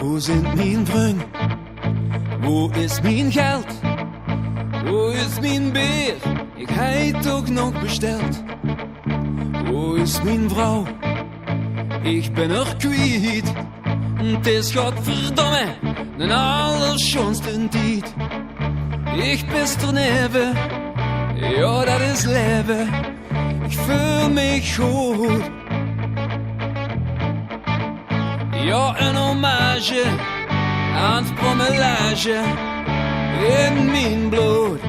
Wo sind mijn vriend? Wo is mijn geld? Wo is mijn beer? Ik heb toch nog besteld. Wo is mijn vrouw? Ik ben er kwijt. Het is godverdomme een allerschoonste tijd. Ik pist er neven, ja dat is leven. Ik voel me goed. Ja, een hommage aan het promellage in mijn bloed.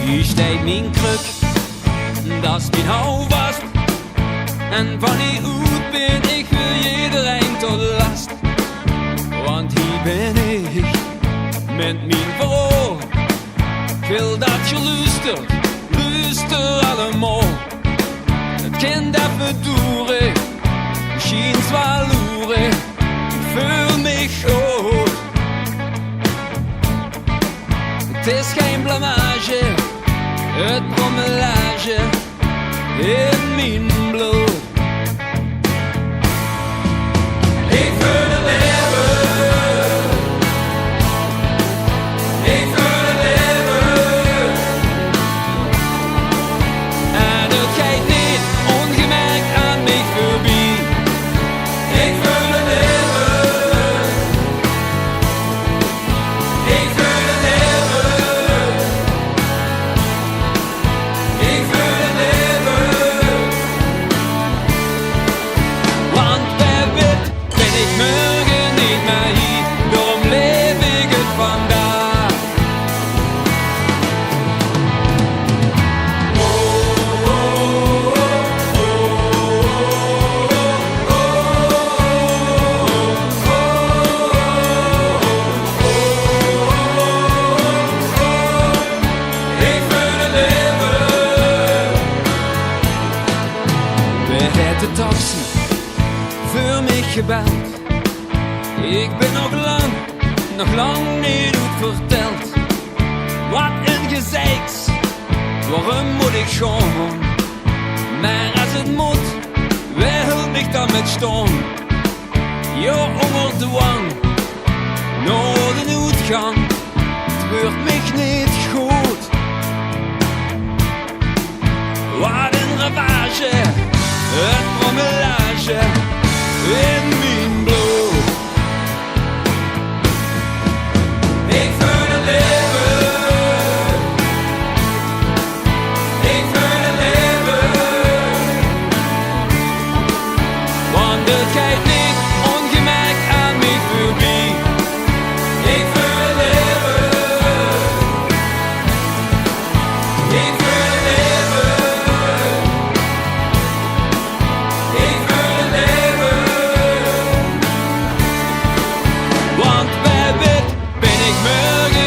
Hier steekt mijn kruk, dat is mijn houvast. En van die hoed ben ik voor iedereen tot last. Want hier ben ik met mijn vrouw. Ik wil dat je luister allemaal. Het kind even doeren, misschien zwaar loeren. Ik voel me goed. Het is geen blamage, het promellage in mijn bloed. Ik wil het leven. Ik wil het leven. En het gaat niet ongemerkt aan mij voorbij. Ik wil het leven. Ik wil het leven. Ik wil het leven. Want bij wit ben ik morgen niet meer hier. Daarom leef ik het vandaag. Ik wil het leven. We hebben taxi voor mij gebeld. Ik ben nog lang niet goed verteld. Wat een gezeiks, waarom moet ik gaan? Maar als het moet, wie helpt mij dan met staan? Ja, onder de wang, naar de uitgang. Het wordt mij niet goed. Wat een ravage, het promellage in mijn bloed. Ik wil het leven. Ik wil het leven. Want het gaat niet ongemerkt aan mij voorbij. Ik wil het leven. Ik wil het leven. Ik wil het leven. Want bij wit ben ik morgen